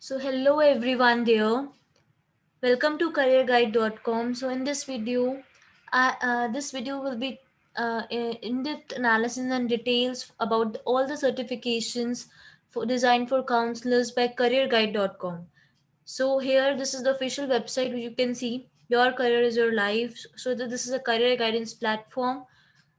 So hello everyone there. Welcome to careerguide.com. So in this video will be in-depth analysis and details about all the certifications designed for counselors by careerguide.com. So here, this is the official website where you can see your career is your life. So that this is a career guidance platform,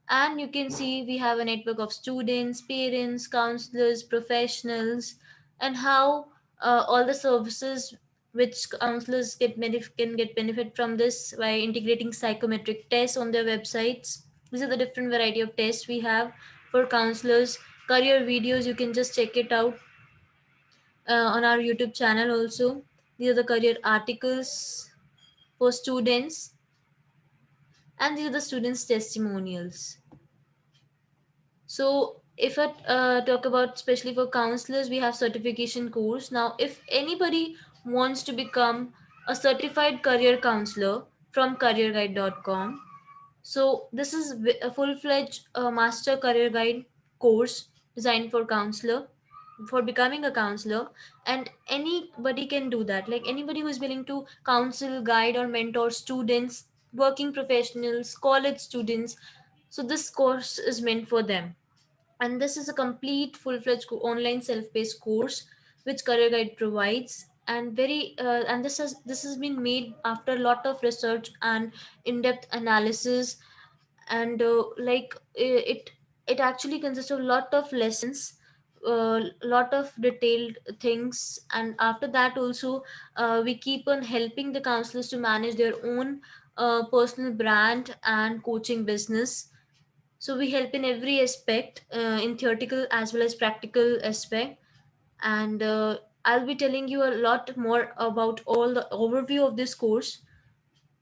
and you can see we have a network of students, parents, counselors, professionals, and how all the services which counselors can get benefit from this by integrating psychometric tests on their websites. These are the different variety of tests we have for counselors. Career videos, you can just check it out on our YouTube channel also. These are the career articles for students, and these are the students' testimonials. So if I talk about especially for counselors, we have certification course. Now, if anybody wants to become a certified career counselor from careerguide.com, so this is a full-fledged master career guide course designed for counselor, for becoming a counselor, and anybody can do that. Like anybody who is willing to counsel, guide, or mentor students, working professionals, college students. So this course is meant for them, and this is a complete full-fledged online self-paced course which career guide provides, and this has been made after a lot of research and in-depth analysis, and it actually consists of a lot of lessons, a lot of detailed things, and after that also we keep on helping the counselors to manage their own personal brand and coaching business. So we help in every aspect, in theoretical as well as practical aspect, and I'll be telling you a lot more about all the overview of this course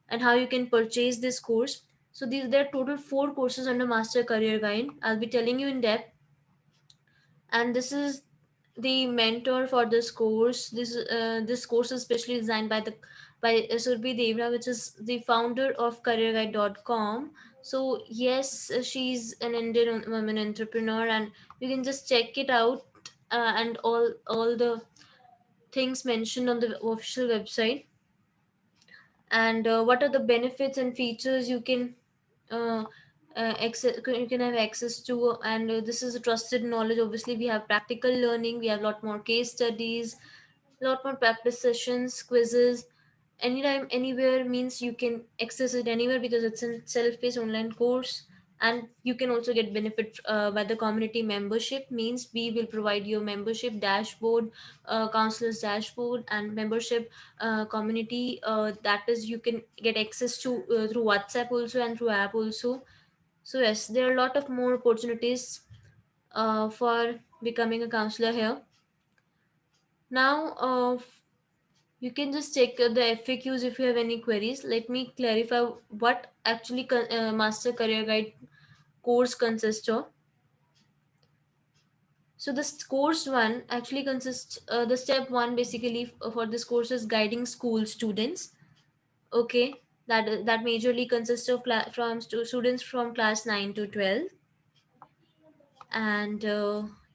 and how you can purchase this course. So there are total 4 courses under Master Career Guide. I'll be telling you in depth, and this is the mentor for this course. This course is specially designed by Surbhi Devra, which is the founder of CareerGuide.com. So yes, she's an Indian woman entrepreneur, and you can just check it out, and all the things mentioned on the official website, and what are the benefits and features uh, you can have access to, and this is a trusted knowledge. Obviously we have practical learning, we have a lot more case studies, a lot more practice sessions, quizzes. Anytime anywhere means you can access it anywhere because it's a self-paced online course. And you can also get benefit by the community membership, means we will provide you membership dashboard, counselors dashboard, and membership community, that is you can get access to through WhatsApp also and through app also. So yes, there are a lot of more opportunities for becoming a counselor here. Now you can just check the FAQs if you have any queries. Let me clarify what actually Master Career Guide course consists of. So this course one actually consists, the step one basically for this course is guiding school students. Okay, that majorly consists of students from class 9 to 12, and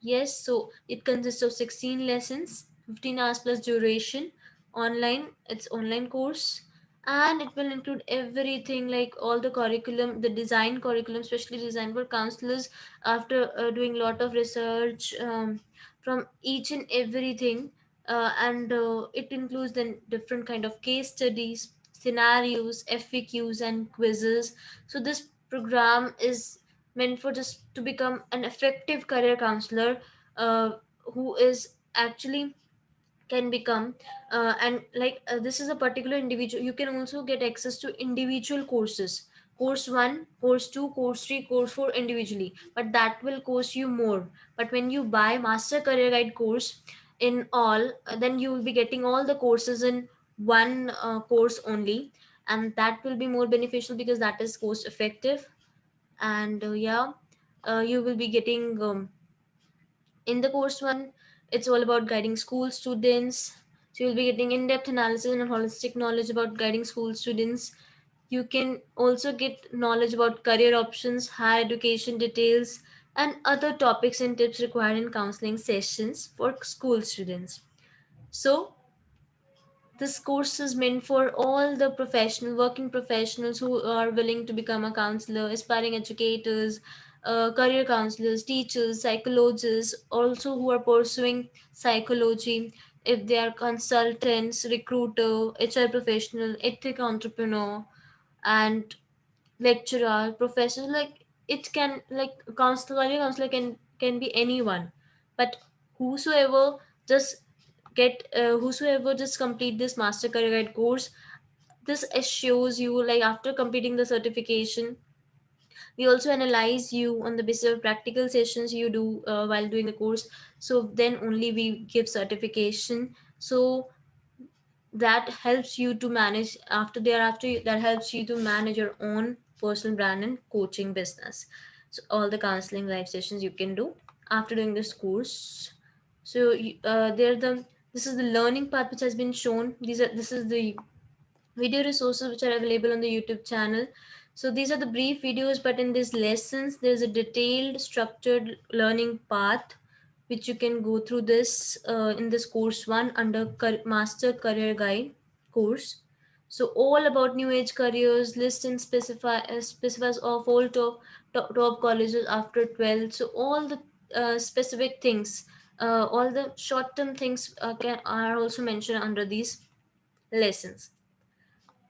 yes, so it consists of 16 lessons, 15 hours plus duration, online. It's online course, and it will include everything like all the curriculum, the design curriculum specially designed for counselors after doing a lot of research, from each and everything, and it includes then different kind of case studies, scenarios, FAQs, and quizzes. So this program is meant for just to become an effective career counselor, uh, who is actually can become, and this is a particular individual. You can also get access to individual courses, course 1, course 2, course 3, course 4 individually, but that will cost you more. But when you buy Master Career Guide course in all, then you will be getting all the courses in one course only, and that will be more beneficial because that is cost effective. And yeah, you will be getting, in the course one, it's all about guiding school students. So you'll be getting in-depth analysis and holistic knowledge about guiding school students. You can also get knowledge about career options, higher education details, and other topics and tips required in counseling sessions for school students. So this course is meant for all the professional working professionals who are willing to become a counselor, aspiring educators, career counselors, teachers, psychologists, also who are pursuing psychology, if they are consultants, recruiter, HR professional, ethic entrepreneur, and lecturer, professor. Like, it can, like, counselor, career counselor can be anyone, but whosoever just whosoever just complete this master career guide course, this assures you, like, after completing the certification, we also analyze you on the basis of practical sessions you do while doing the course. So then only we give certification. So that helps you to manage, that helps you to manage your own personal brand and coaching business. So all the counseling live sessions you can do after doing this course. So they're the this is the learning path which has been shown. This is the video resources which are available on the YouTube channel. So these are the brief videos, but in these lessons, there's a detailed, structured learning path which you can go through this in this course one under Master Career Guide course. So all about new age careers, list and specifies of all top colleges after 12. So all the specific things, all the short term things are also mentioned under these lessons.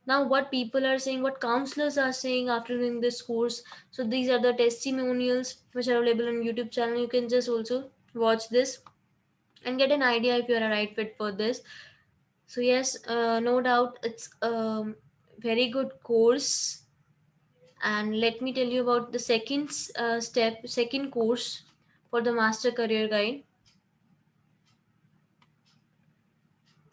Now what people are saying, what counselors are saying after doing this course. So these are the testimonials which are available on YouTube channel. You can just also watch this and get an idea if you are a right fit for this. So yes, no doubt it's a very good course. And let me tell you about the second course for the master career guide,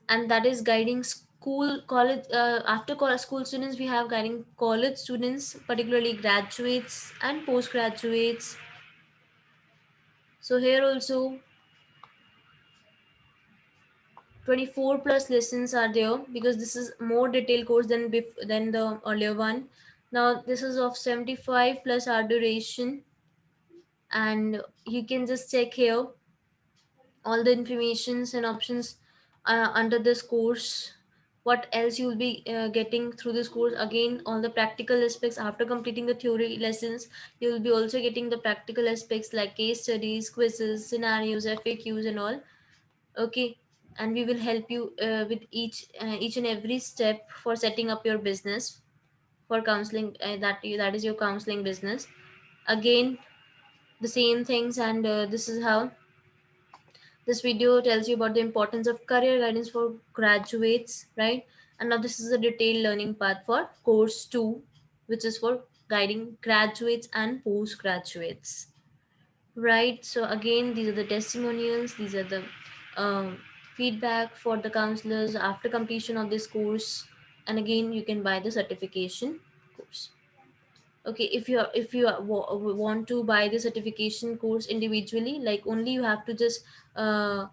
and that is guiding school college after college school students. We have guiding college students, particularly graduates and postgraduates. So here also 24 plus lessons are there, because this is more detailed course than the earlier one. Now this is of 75 plus hour duration, and you can just check here all the informations and options under this course. What else you will be getting through this course? Again, all the practical aspects. After completing the theory lessons, you will be also getting the practical aspects like case studies, quizzes, scenarios, FAQs and all. Okay. And we will help you with each and every step for setting up your business for counseling, that is your counseling business. Again, the same things, and this is how this video tells you about the importance of career guidance for graduates, right? And now this is a detailed learning path for course 2, which is for guiding graduates and postgraduates, right? So again, these are the testimonials, these are the um, feedback for the counselors after completion of this course. And again, you can buy the certification course. Okay, if you want to buy the certification course individually, like, only you have to just uh,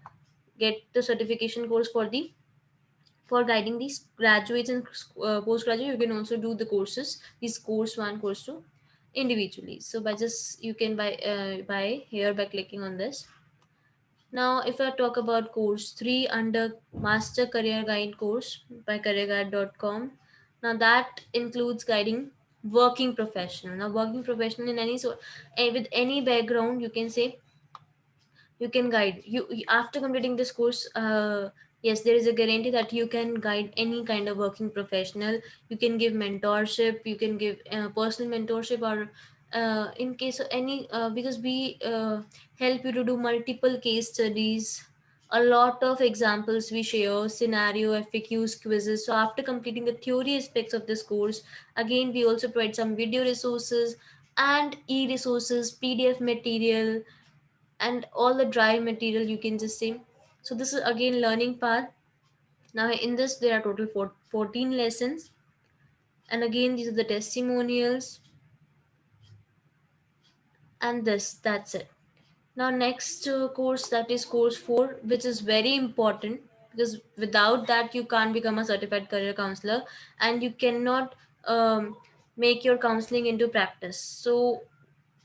get the certification course for guiding these graduates and postgraduate. You can also do the courses, these course 1, course 2, individually. So by just you can buy here by clicking on this. Now if I talk about course 3 under Master Career Guide course by careerguide.com, now that includes guiding working professional. Now working professional in any sort, with any background, you can say, you can guide after completing this course. Yes, there is a guarantee that you can guide any kind of working professional. You can give mentorship, you can give personal mentorship, or in case of any because we help you to do multiple case studies, a lot of examples we share, scenario, FAQs, quizzes. So after completing the theory aspects of this course, again we also provide some video resources and e-resources, PDF material, and all the dry material, you can just say. So this is again learning path. Now in this there are total 14 lessons, and again these are the testimonials, and that's it. Now next course, that is course 4, which is very important, because without that you can't become a certified career counselor, and you cannot make your counseling into practice. So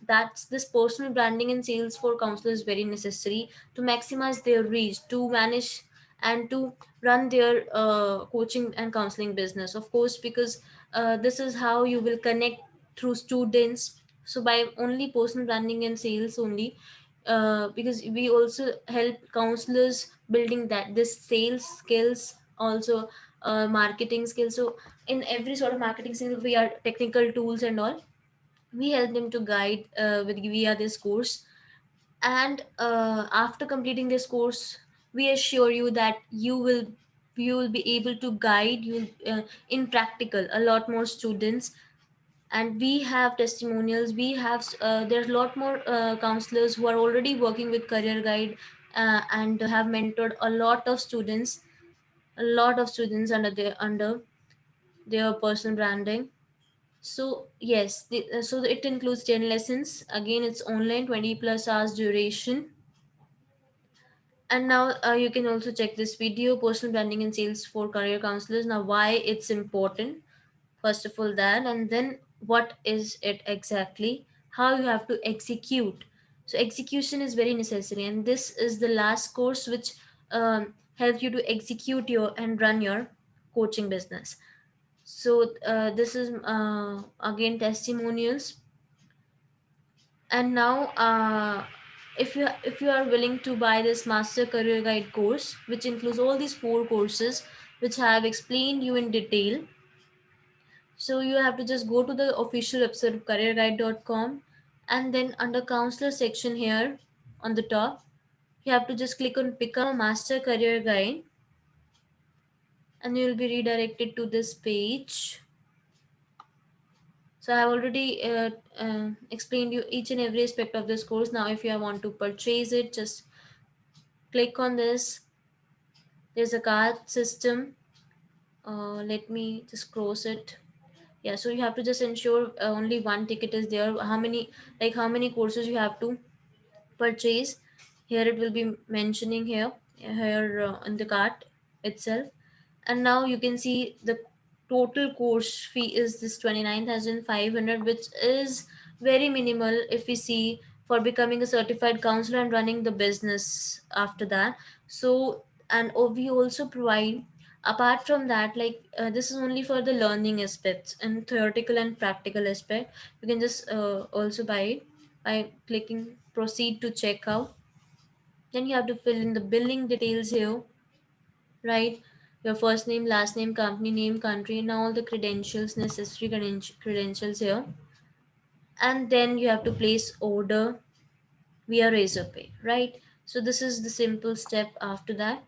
that's this personal branding and sales for counselors is very necessary to maximize their reach, to manage and to run their coaching and counseling business, of course, because this is how you will connect through students. So by only personal branding and sales only, because we also help counselors building that this sales skills, also marketing skills. So in every sort of marketing skill, we are technical tools and all, we help them to guide with via this course. And after completing this course, we assure you that you will be able to guide you in practical a lot more students. And we have testimonials, we have there's a lot more counselors who are already working with career guide, and have mentored a lot of students, under their personal branding. So yes, so it includes 10 lessons. Again, it's online, 20 plus hours duration. And now you can also check this video, personal branding and sales for career counselors. Now, why it's important? First of all, that, and then what is it exactly? How you have to execute. So execution is very necessary, and this is the last course which helps you to execute your and run your coaching business. So this is again testimonials. And now if you are willing to buy this master career guide course, which includes all these four courses which I have explained you in detail, so you have to just go to the official website of careerguide.com, and then under counselor section here on the top, you have to just click on become a master career guide, and you will be redirected to this page. So I have already explained you each and every aspect of this course. Now if you want to purchase it, just click on this. There's a card system. Let me just close it. Yeah, so you have to just ensure only one ticket is there. How many courses you have to purchase. Here it will be mentioning here in the cart itself. And now you can see the total course fee is this 29,500, which is very minimal if we see for becoming a certified counselor and running the business after that. So, and we also provide, apart from that, this is only for the learning aspects and theoretical and practical aspect. You can just also buy it by clicking proceed to checkout. Then you have to fill in the billing details here, right? Your first name, last name, company name, country, and all the credentials, necessary credentials here. And then you have to place order via Razorpay, right? So this is the simple step after that.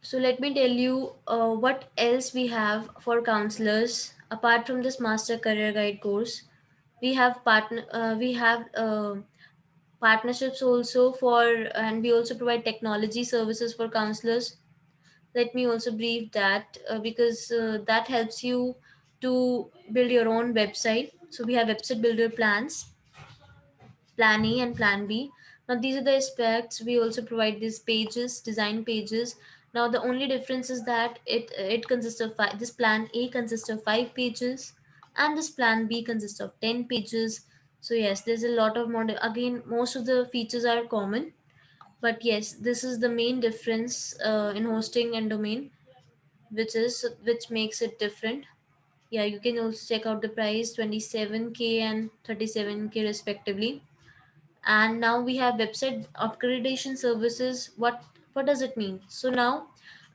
So let me tell you what else we have for counselors apart from this master career guide course. We have partnerships also for, and we also provide technology services for counselors. Let me also brief that because that helps you to build your own website. So we have website builder plans, plan A and plan B. Now these are the aspects. We also provide these pages, design pages. Now the only difference is that it consists of five. This plan A consists of 5 pages, and this plan B consists of 10 pages. So yes, there's a lot of more. Again, most of the features are common, but yes, this is the main difference in hosting and domain, which makes it different. Yeah, you can also check out the price, 27K and 37K respectively. And now we have website upgradation services. What does it mean? So now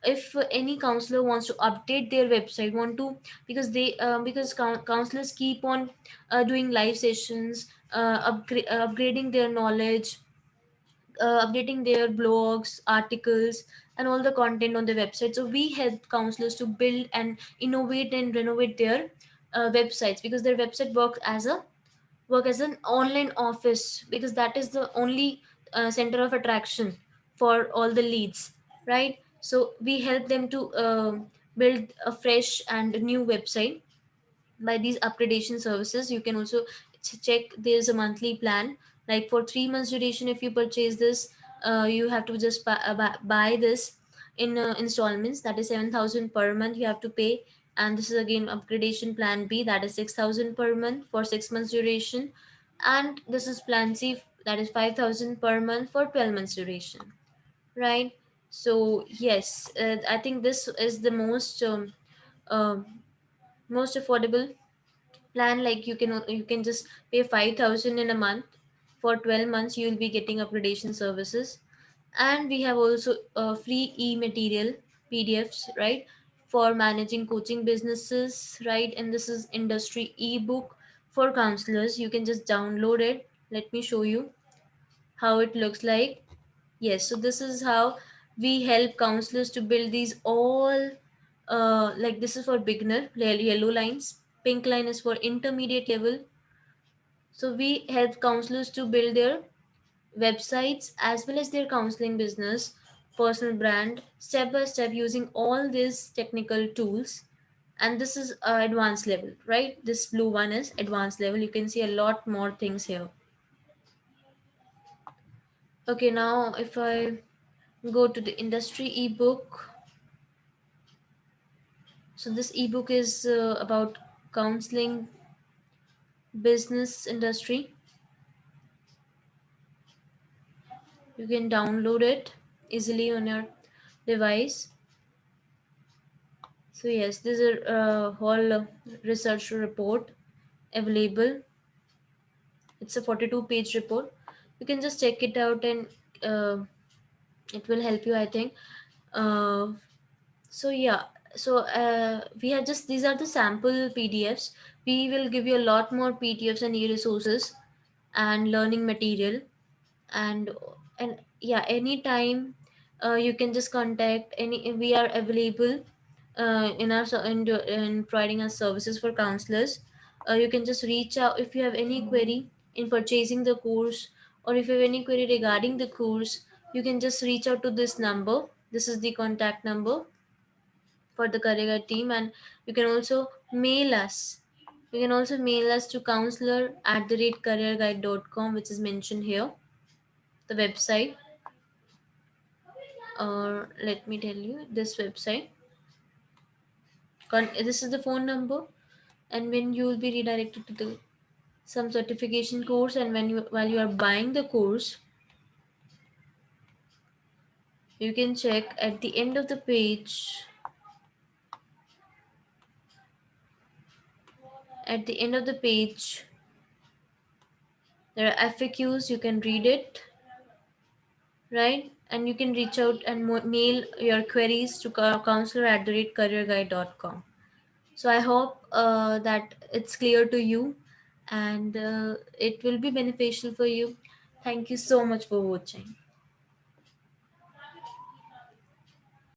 if any counselor wants to update their website, want to, because counselors keep on doing live sessions, upgrading their knowledge, updating their blogs, articles, and all the content on the website. So we help counselors to build and innovate and renovate their websites, because their website work as an online office, because that is the only center of attraction for all the leads, right? So we help them to build a fresh and new website by these upgradation services. You can also check, there's a monthly plan, like for 3 months duration. If you purchase this, you have to just buy this in installments, that is 7,000 per month you have to pay. And this is again upgradation plan B, that is 6,000 per month for 6 months duration. And this is plan C, that is 5,000 per month for 12 months duration, right? So yes, I think this is the um most affordable plan. Like you can just pay 5,000 in a month. For 12 months you will be getting upgradation services. And we have also free e-material, PDFs, right, for managing coaching businesses, right? And this is industry ebook for counselors. You can just download it. Let me show you how it looks like. Yes, so this is how we help counselors to build these all, like this is for beginner, yellow lines, pink line is for intermediate level. So we help counselors to build their websites as well as their counseling business, personal brand, step by step, using all these technical tools. And this is advanced level, right? This blue one is advanced level. You can see a lot more things here. Okay, now if I go to the industry ebook, so this ebook is about counseling business industry. You can download it easily on your device. So yes, this is a whole research report available. It's a 42-page report. You can just check it out, and uh, it will help you, I think. uh, so yeah, so we have just, these are the sample PDFs. We will give you a lot more PDFs and e-resources and learning material. and and yeah, anytime you can just contact any, we are available in providing our services for counselors. You can just reach out if you have any query in purchasing the course, or if you have any query regarding the course. You can just reach out to this number. This is the contact number for the career guide team. And you can also mail us. You can also mail us to counselor@careerguide.com, which is mentioned here, the website. Or let me tell you this website. This is the phone number. And when you will be redirected to the some certification course, and when you, while you are buying the course, you can check at the end of the page. At the end of the page, there are FAQs. You can read it, right? And you can reach out and mail your queries to counselor@careerguide.com. So I hope that it's clear to you, and it will be beneficial for you. Thank you so much for watching.